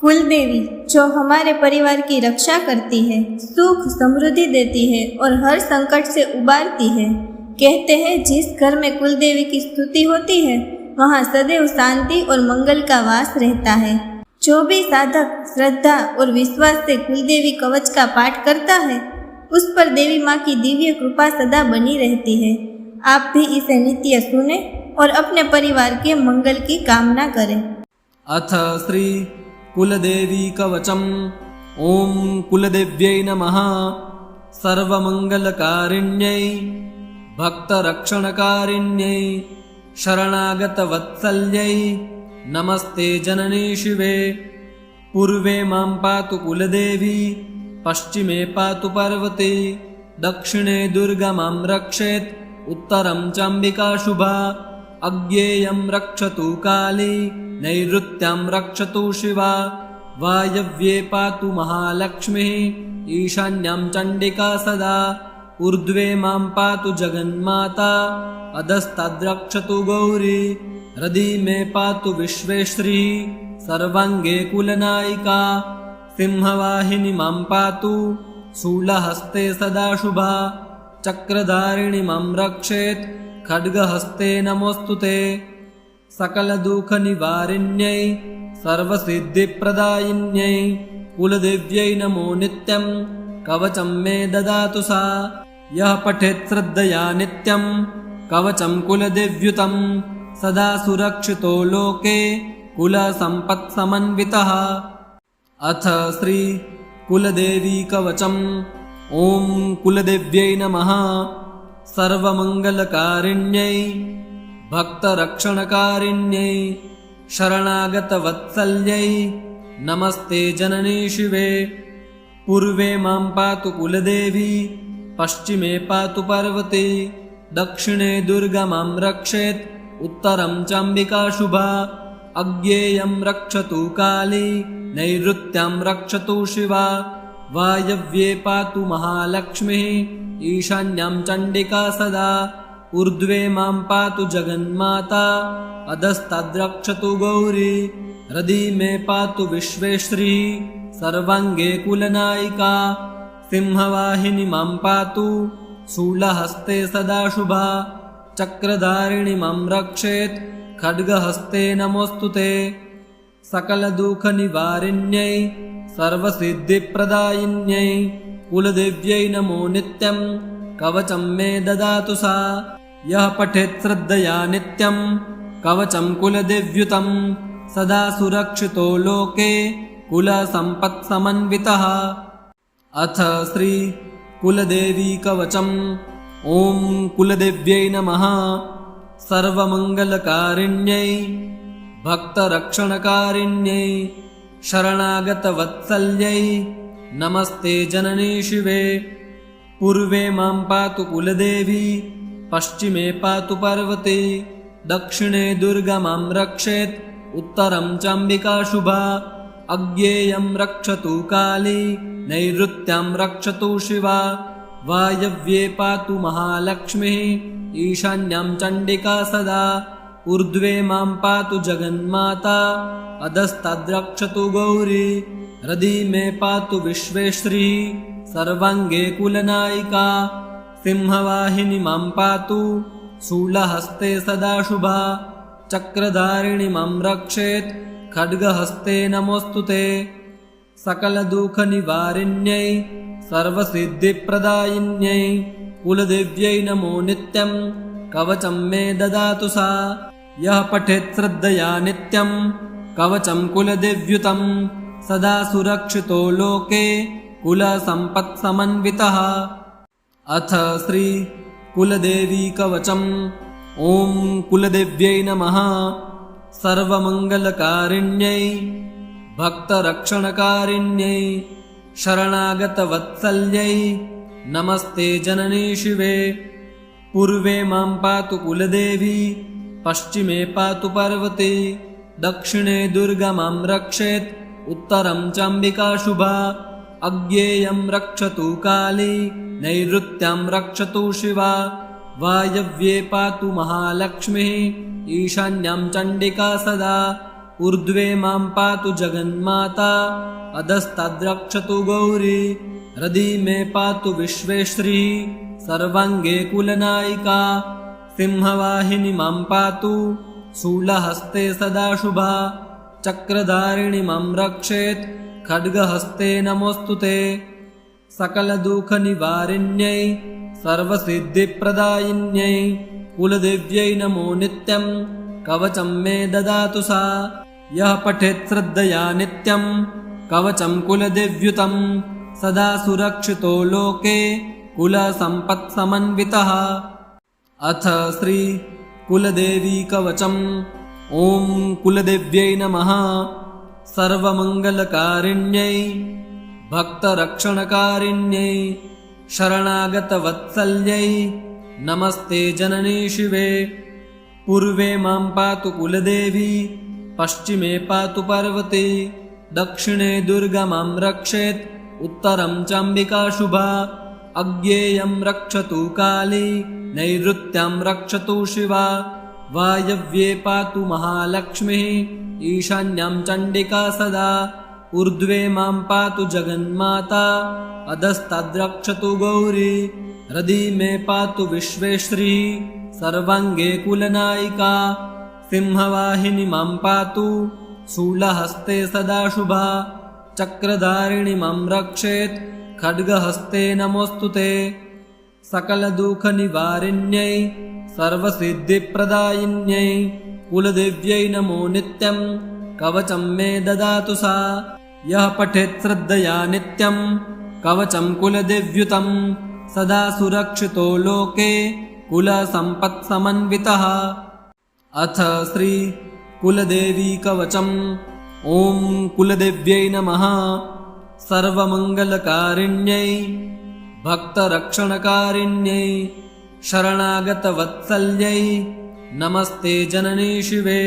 कुल देवी जो हमारे परिवार की रक्षा करती है, सुख समृद्धि देती है और हर संकट से उबारती है। कहते हैं जिस घर में कुल देवी की स्तुति होती है वहाँ सदैव शांति और मंगल का वास रहता है। जो भी साधक श्रद्धा और विश्वास से कुल देवी कवच का पाठ करता है उस पर देवी माँ की दिव्य कृपा सदा बनी रहती है। आप भी इसे नित्य सुने और अपने परिवार के मंगल की कामना करें। अथ श्री कुलदेवी कवचम्। ओम कुलदेव्यै नमः। सर्वमंगलकारिण्यै भक्तरक्षणकारिण्यै शरणागतवत्सल्यै नमस्ते जननी शिवे। पूर्वे मां पातु कुलदेवी, पश्चिमे पातु पार्वती, दक्षिणे दुर्गा मां रक्षेत्, उत्तरं चाम्बिका शुभा। अज्ञेयं रक्षतु काली, नैऋत्यां रक्षतु शिवा। वायव्ये पातु महालक्ष्मीः, ईशान्यां चण्डिका सदा। ऊर्ध्वे मां पातु जगन्माता, अधस्ताद्रक्षतु गौरी। हृदि मे पातु विश्वेश्वरी, सर्वाङ्गे कुलनायिका। सिंहवाहिनी मां पातु, शूलहस्ते सदा शुभा। चक्रधारिणी मां रक्षेत्, खड्गहस्ते नमोऽस्तुते। सकलदुःखनिवारिण्यै सर्वसिद्धिप्रदायिन्यै कुलदेव्यै नमो नित्यं, कवचं मे ददातु सा। यः पठेत् श्रद्धया नित्यं कवचं कुलदेव्युतं, सदा सुरक्षितो लोके कुलसम्पत्समन्वितः। अथ श्री कुलदेवी कवचम्। ओम कुलदेव्यै नमः। सर्वमंगलकारिण्यै भक्तरक्षणकारिण्यै शरणागतवत्सल्यै नमस्ते जननी शिवे। पूर्वे मां पातु कुलदेवी, पश्चिमे पातु पार्वती, दक्षिणे दुर्गा मां रक्षेत्, उत्तरं चाम्बिका शुभा। अज्ञेयं रक्षतु काली, नैऋत्यां रक्षतु शिवा। वायव्ये पातु महालक्ष्मीः, ईशान्यां चण्डिका सदा। ऊर्ध्वे मां पातु जगन्माता, अधस्ताद्रक्षतु गौरी। हृदि मे पातु विश्वेश्वरी, सर्वाङ्गे कुलनायिका। सिंहवाहिनी मां पातु, शूलहस्ते सदा शुभा। चक्रधारिणी मां रक्षेत्, खड्गहस्ते नमोऽस्तुते। सकलदुःखनिवारिण्यै सर्वसिद्धिप्रदायिन्यै कुलदेव्यै नमो नित्यं, कवचं मे ददातु सा। यः पठेत् श्रद्धया नित्यं कवचं कुलदेव्युतं, सदा सुरक्षितो लोके कुलसम्पत्समन्वितः। अथ श्री कुलदेवी कवचम्। ओम कुलदेव्यै नमः। सर्वमंगलकारिण्यै भक्तरक्षणकारिण्यै शरणागतवत्सल्यै नमस्ते जननी शिवे। पूर्वे मां पातु कुलदेवी, पश्चिमे पातु पार्वती, दक्षिणे दुर्गा मां रक्षेत्, उत्तरं चाम्बिका शुभा। अज्ञेयं रक्षतु काली, नैऋत्यां रक्षतु शिवा। वायव्ये पातु महालक्ष्मीः, ईशान्यां चण्डिका सदा। ऊर्ध्वे मां पातु जगन्माता, अधस्ताद्रक्षतु गौरी। हृदि मे पातु विश्वेश्वरी, सर्वाङ्गे कुलनायिका। सिंहवाहिनी मां पातु, शूलहस्ते सदा शुभा। चक्रधारिणी मां रक्षेत्, खड्गहस्ते नमोऽस्तुते। सकलदुःखनिवारिण्यै सर्वसिद्धिप्रदायिन्यै कुलदेव्यै नमो नित्यं, कवचं मे ददातु सा। यः पठेत् श्रद्धया नित्यं कवचं कुलदेव्युतं, सदा सुरक्षितो लोके कुलसम्पत्समन्वितः। अथ श्री कुलदेवी कवचम्। ओम कुलदेव्यै नमः। सर्वमंगलकारिण्यै भक्तरक्षणकारिण्यै शरणागतवत्सल्यै नमस्ते जननी शिवे। पूर्वे मां पातु कुलदेवी, पश्चिमे पातु पार्वती, दक्षिणे दुर्गा मां रक्षेत्, उत्तरं चाम्बिका शुभा। अज्ञेयं रक्षतु काली, नैऋत्यां रक्षतु शिवा। वायव्ये पातु महालक्ष्मीः, ईशान्यां चण्डिका सदा। ऊर्ध्वे मां पातु जगन्माता अधस्ताद्रक्षतु गौरी हृदि मे पातु विश्वेश्वरी सर्वाङ्गे कुलनायिका सिंहवाहिनी मां पातु शूलहस्ते सदा शुभा चक्रधारिणी मां रक्षेत् खड्गहस्ते नमोऽस्तुते सकलदुःखनिवारिण्यै सर्वसिद्धिप्रदायिन्यै कुलदेव्यै नमो नित्यं कवचं मे ददातु सा यः पठेत् श्रद्धया नित्यं कवचं कुलदेव्युतं सदा सुरक्षितो लोके कुलसम्पत्समन्वितः। अथ श्री कुलदेवी कवचम्। ॐ कुलदेव्यै नमः। सर्वमङ्गलकारिण्यै भक्तरक्षणकारिण्यै शरणागतवत्सल्यै नमस्ते जननी शिवे। पूर्वे मां पातु कुलदेवी पश्चिमे पातु पार्वती दक्षिणे दुर्गा मां रक्षेत् उत्तरं चाम्बिका शुभा अज्ञेयं रक्षतु काली नैऋत्यां रक्षतु शिवा वायव्ये पातु महालक्ष्मीः ईशान्यां चण्डिका सदा ऊर्ध्वे मां पातु जगन्माता अधस्ताद्रक्षतु गौरी हृदि मे पातु विश्वेश्वरी सर्वाङ्गे कुलनायिका सिंहवाहिनी मां पातु शूलहस्ते सदा शुभा चक्रधारिणी मां रक्षेत् खड्गहस्ते नमोऽस्तुते सकलदुःखनिवारिण्यै सर्वसिद्धिप्रदायिन्यै कुलदेव्यै नमो नित्यं कवचं मे ददातु सा यः पठेत् श्रद्धया नित्यं कवचं कुलदेव्युतं सदा सुरक्षितो लोके कुलसम्पत्समन्वितः। अथ श्री कुलदेवी कवचम्। ॐ कुलदेव्यै नमः। सर्वमङ्गलकारिण्यै भक्तरक्षणकारिण्यै शरणागतवत्सल्यै नमस्ते जननी शिवे।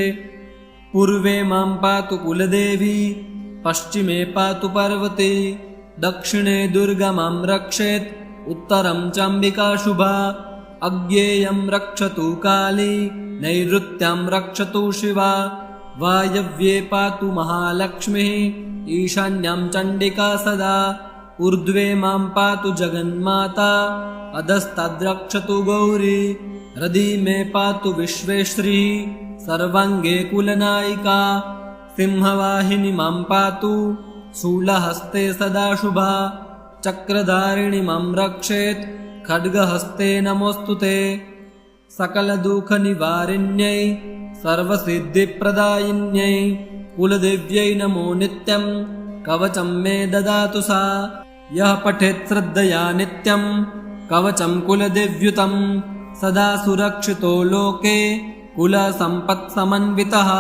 पूर्वे मां पातु कुलदेवी पश्चिमे पातु पार्वती दक्षिणे दुर्गा मां रक्षेत् उत्तरं चाम्बिका शुभा अज्ञेयं रक्षतु काली नैऋत्यां रक्षतु शिवा वायव्ये पातु महालक्ष्मीः ईशान्यां चण्डिका सदा ऊर्ध्वे मां पातु जगन्माता अधस्ताद्रक्षतु गौरी हृदि मे पातु विश्वेश्वरी सर्वाङ्गे कुलनायिका सिंहवाहिनी मां पातु शूलहस्ते सदा शुभा चक्रधारिणी मां रक्षेत् खड्गहस्ते नमोऽस्तुते सकलदुःखनिवारिण्यै सर्वसिद्धिप्रदायिन्यै कुलदेव्यै नमो नित्यं कवचं मे ददातु सा यः पठेत् श्रद्धया नित्यं कवचं कुलदेव्युतं सदा सुरक्षितो लोके कुलसम्पत्समन्वितः।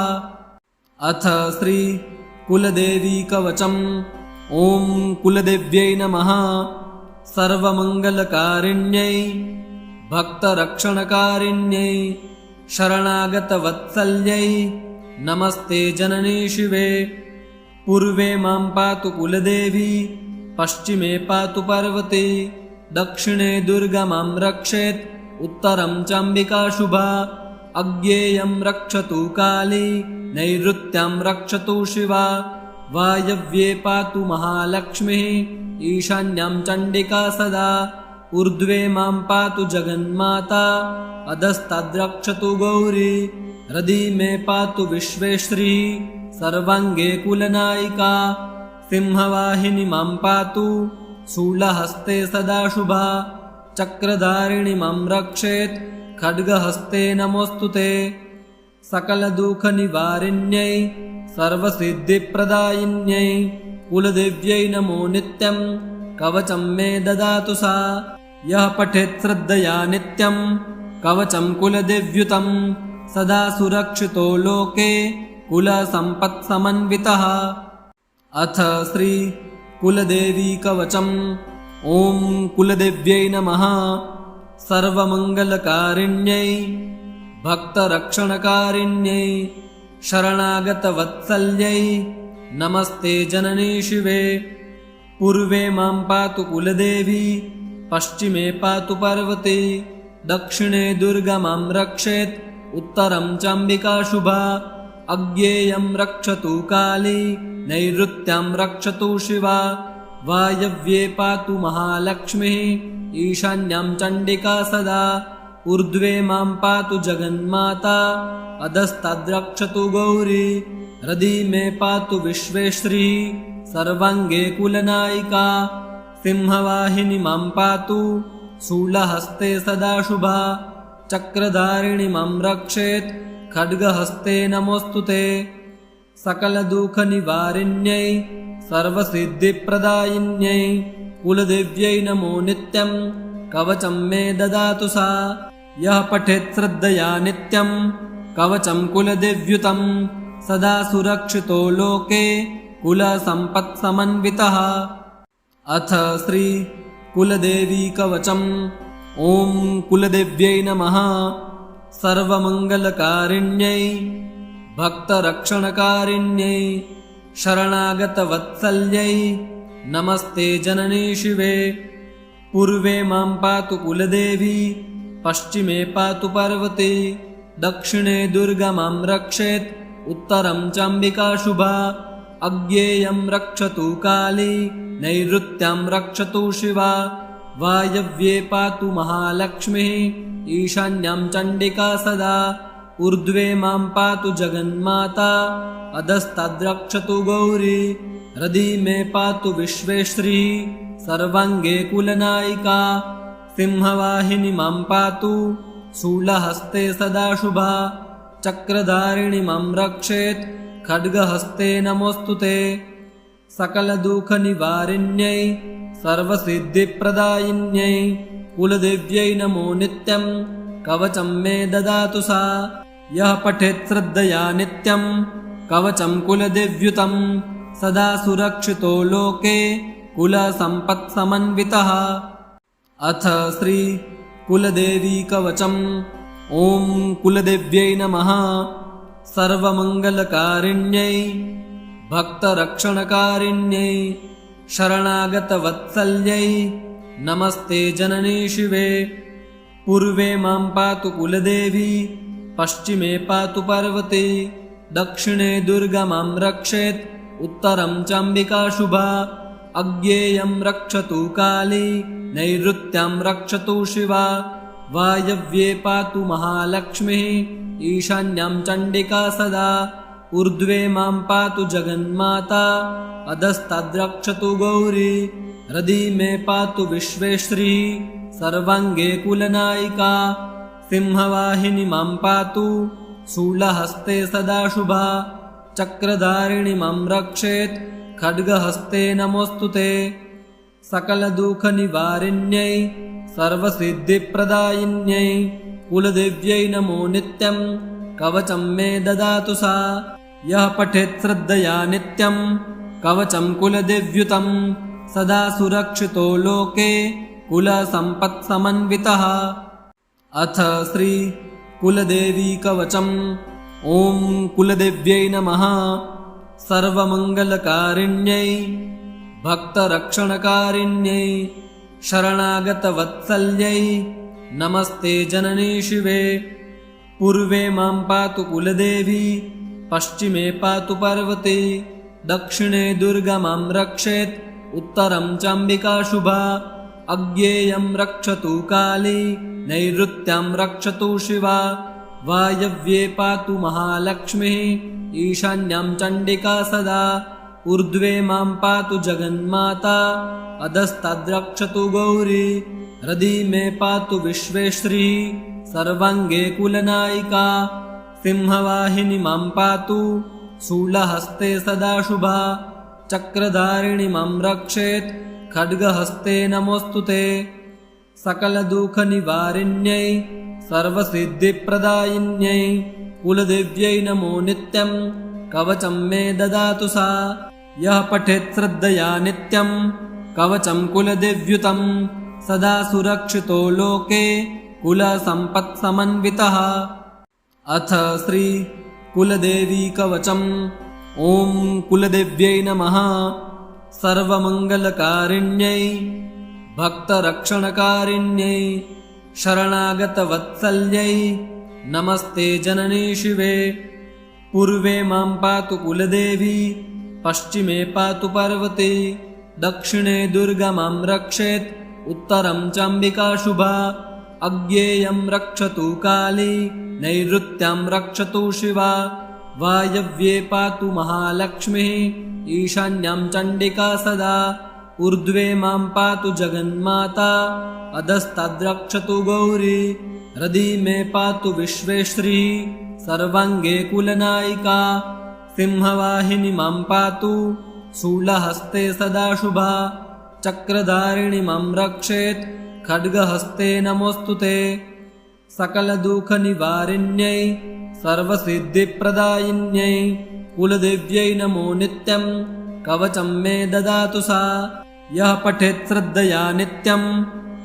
अथ श्री कुलदेवी कवचम्। ॐ कुलदेव्यै नमः। सर्वमङ्गलकारिण्यै भक्तरक्षणकारिण्यै शरणागतवत्सल्यै नमस्ते जननी शिवे। पूर्वे मां पातु कुलदेवी पश्चिमे पातु पार्वती दक्षिणे दुर्गा मां रक्षेत् उत्तरं चाम्बिका शुभा अज्ञेयं रक्षतु काली नैऋत्यां रक्षतु शिवा वायव्ये पातु महालक्ष्मीः ईशान्यां चण्डिका सदा ऊर्ध्वे मां पातु जगन्माता अधस्ताद्रक्षतु गौरी हृदि मे पातु विश्वेश्वरी सर्वाङ्गे कुलनायिका सिंहवाहिनी मां पातु शूलहस्ते सदा शुभा चक्रधारिणी मां रक्षेत् खड्गहस्ते नमोऽस्तुते सकलदुःखनिवारिण्यै सर्वसिद्धिप्रदायिन्यै कुलदेव्यै नमो नित्यं कवचं मे ददातु सा यः पठेत् श्रद्धया नित्यं कवचं कुलदेव्युतं सदा सुरक्षितो लोके कुलसम्पत्समन्वितः। अथ श्री कुलदेवी कवचम्। ॐ कुलदेव्यै नमः। सर्वमङ्गलकारिण्यै भक्तरक्षणकारिण्यै शरणागतवत्सल्यै नमस्ते जननी शिवे। पूर्वे मां पातु कुलदेवी पश्चिमे पातु पार्वती दक्षिणे दुर्गा मां रक्षेत् उत्तरं चाम्बिका शुभा अज्ञेयं रक्षतु काली नैऋत्यां रक्षतु शिवा वायव्ये पातु महालक्ष्मीः ईशान्यां चण्डिका सदा ऊर्ध्वे मां पातु जगन्माता अधस्ताद्रक्षतु गौरी हृदि मे पातु विश्वेश्वरी सर्वाङ्गे कुलनायिका सिंहवाहिनी मां पातु शूलहस्ते सदा शुभा चक्रधारिणी मां रक्षेत् खड्गहस्ते नमोऽस्तुते सकलदुःखनिवारिण्यै सर्वसिद्धिप्रदायिन्यै कुलदेव्यै नमो नित्यं कवचं मे ददातु सा यः पठेत् श्रद्धया नित्यं कवचं कुलदेव्युतं सदा सुरक्षितो लोके कुलसम्पत्समन्वितः। अथ श्री कुलदेवी कवचम्। ॐ कुलदेव्यै नमः। सर्वमङ्गलकारिण्यै भक्तरक्षणकारिण्यै शरणागतवत्सल्यै नमस्ते जननी शिवे। पूर्वे मां पातु कुलदेवी पश्चिमे पातु पार्वती दक्षिणे दुर्गा मां रक्षेत् उत्तरं चाम्बिका शुभा अज्ञेयं रक्षतु काली नैऋत्यां रक्षतु शिवा वायव्ये पातु महालक्ष्मीः ईशान्यां चण्डिका सदा ऊर्ध्वे मां पातु जगन्माता अधस्ताद्रक्षतु गौरी हृदि मे पातु विश्वेश्वरी सर्वाङ्गे कुलनायिका सिंहवाहिनी मां पातु शूलहस्ते सदा शुभा चक्रधारिणी मां रक्षेत् खड्गहस्ते नमोऽस्तुते सकलदुःखनिवारिण्यै सर्वसिद्धिप्रदायिन्यै कुलदेव्यै नमो नित्यं कवचं मे ददातु सा यः पठेत् श्रद्धया नित्यं कवचं कुलदेव्युतं सदा सुरक्षितो लोके कुलसम्पत्समन्वितः। अथ श्री कुलदेवी कवचम्। ॐ कुलदेव्यै नमः। सर्वमङ्गलकारिण्यै भक्तरक्षणकारिण्यै शरणागतवत्सल्यै नमस्ते जननी शिवे। पूर्वे मां पातु कुलदेवी पश्चिमे पातु पार्वती दक्षिणे दुर्गा मां रक्षेत् उत्तरं चाम्बिका शुभा अज्ञेयं रक्षतु काली नैऋत्यां रक्षतु शिवा वायव्ये पातु महालक्ष्मीः ईशान्यां चण्डिका सदा ऊर्ध्वे मां पातु जगन्माता अधस्ताद्रक्षतु गौरी हृदि मे पातु विश्वेश्वरी सर्वाङ्गे कुलनायिका सिंहवाहिनी मां पातु शूलहस्ते सदा शुभा चक्रधारिणी मां रक्षेत् खड्गहस्ते नमोऽस्तुते सकलदुःखनिवारिण्यै सर्वसिद्धिप्रदायिन्यै कुलदेव्यै नमो नित्यं कवचं मे ददातु सा यः पठेत् श्रद्धया नित्यं कवचं कुलदेव्युतं सदा सुरक्षितो लोके कुलसम्पत्समन्वितः। अथ श्री कुलदेवी कवचम्। ॐ कुलदेव्यै नमः। सर्वमङ्गलकारिण्यै भक्तरक्षणकारिण्यै शरणागतवत्सल्यै नमस्ते जननी शिवे। पूर्वे मां पातु कुलदेवी पश्चिमे पातु पार्वती दक्षिणे दुर्गा मां रक्षेत् उत्तरं चाम्बिका शुभा अज्ञेयं रक्षतु काली नैऋत्यां रक्षतु शिवा वायव्ये पातु महालक्ष्मीः ईशान्यां चण्डिका सदा ऊर्ध्वे मां पातु जगन्माता अधस्ताद्रक्षतु गौरी हृदि मे पातु विश्वेश्वरी सर्वाङ्गे कुलनायिका सिंहवाहिनी मां पातु शूलहस्ते सदा शुभा चक्रधारिणी मां रक्षेत् खड्गहस्ते नमोऽस्तुते सकलदुःखनिवारिण्यै सर्वसिद्धिप्रदायिन्यै कुलदेव्यै नमो नित्यं कवचं मे ददातु सा यः पठेत् श्रद्धया नित्यं कवचं कुलदेव्युतं सदा सुरक्षितो लोके कुलसम्पत्समन्वितः। अथ श्री कुलदेवी कवचम्। ॐ कुलदेव्यै नमः। सर्वमङ्गलकारिण्यै भक्तरक्षणकारिण्यै शरणागतवत्सल्यै नमस्ते जननी शिवे। पूर्वे मां पातु कुलदेवी पश्चिमे पातु पार्वती दक्षिणे दुर्गा मां रक्षेत् उत्तरं चाम्बिका शुभा अज्ञेयं रक्षतु काली नैऋत्यां रक्षतु शिवा वायव्ये पातु महालक्ष्मीः ईशान्यां चण्डिका सदा ऊर्ध्वे मां पातु जगन्माता अधस्ताद्रक्षतु गौरी हृदि मे पातु विश्वेश्वरी सर्वाङ्गे कुलनायिका सिंहवाहिनी मां पातु शूलहस्ते सदा शुभा चक्रधारिणि मां रक्षेत् खड्गहस्ते नमोऽस्तुते सकलदुःखनिवारिण्यै सर्वसिद्धिप्रदायिन्यै कुलदेव्यै नमो नित्यं कवचं मे ददातु सा यः पठेत् श्रद्धया नित्यं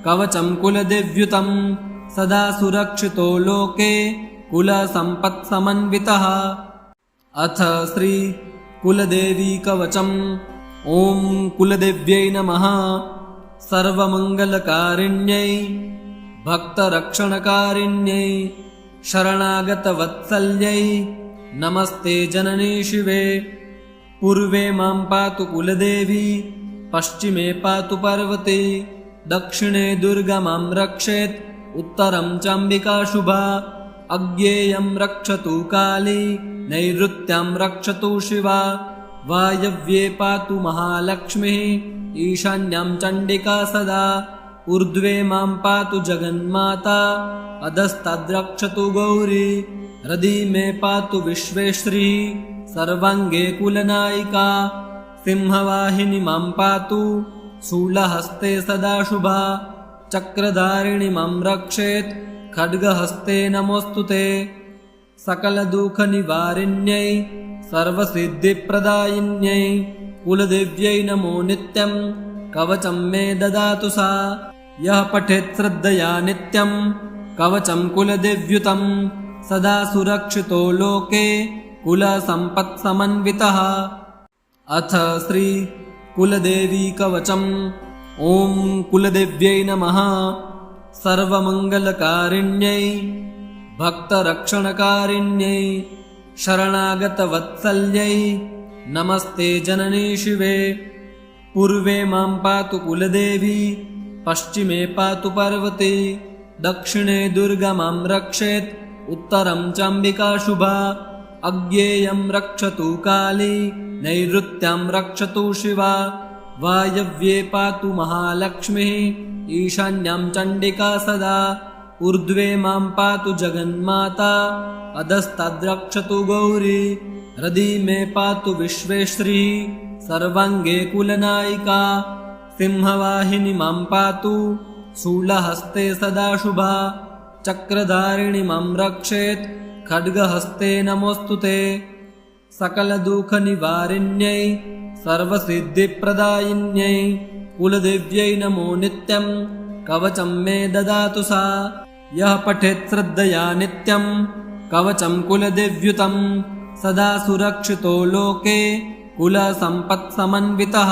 कवचं कुलदेव्युतं सदा सुरक्षितो लोके कुलसम्पत्समन्वितः। अथ श्री कुलदेवी कवचम्। ॐ कुलदेव्यै नमः। सर्वमङ्गलकारिण्यै भक्तरक्षणकारिण्यै शरणागतवत्सल्यै नमस्ते जननी शिवे। पूर्वे मां पातु कुलदेवी पश्चिमे पातु पार्वती दक्षिणे दुर्गा मां रक्षेत् उत्तरं चाम्बिका शुभा अज्ञेयं रक्षतु काली नैऋत्यां रक्षतु शिवा वायव्ये पातु महालक्ष्मीः ईशान्यां चण्डिका सदा ऊर्ध्वे मां पातु जगन्माता अधस्ताद्रक्षतु गौरी हृदि मे पातु विश्वेश्वरी सर्वाङ्गे कुलनायिका सिंहवाहिनी मां पातु शूलहस्ते सदा शुभा चक्रधारिणि मां रक्षेत् खड्गहस्ते नमोऽस्तुते सकलदुःखनिवारिण्यै सर्वसिद्धिप्रदायिन्यै कुलदेव्यै नमो नित्यं कवचं मे ददातु सा यः पठेत् श्रद्धया नित्यं कवचं कुलदेव्युतं सदा सुरक्षितो लोके कुलसम्पत्समन्वितः। अथ श्री कुलदेवी कवचम्। ॐ कुलदेव्यै नमः। सर्वमङ्गलकारिण्यै भक्तरक्षणकारिण्यै शरणागतवत्सल्यै नमस्ते जननी शिवे। पूर्वे मां पातु कुलदेवी पश्चिमे पातु पार्वती दक्षिणे दुर्गा मां रक्षेत् उत्तरं चाम्बिका शुभा अज्ञेयं रक्षतु काली नैऋत्यां रक्षतु शिवा वायव्ये पातु महालक्ष्मीः ईशान्यां चण्डिका सदा ऊर्ध्वे मां पातु जगन्माता अधस्ताद्रक्षतु गौरी हृदि मे पातु विश्वेश्वरी सर्वाङ्गे कुलनायिका सिंहवाहिनी मां पातु शूलहस्ते सदा शुभा चक्रधारिणि मां रक्षेत् खड्गहस्ते नमोऽस्तुते सकलदुःखनिवारिण्यै सर्वसिद्धिप्रदायिन्यै कुलदेव्यै नमो नित्यं कवचं मे ददातु सा यः पठेत् श्रद्धया नित्यं कवचं कुलदेव्युतं सदा सुरक्षितो लोके कुलसम्पत्समन्वितः।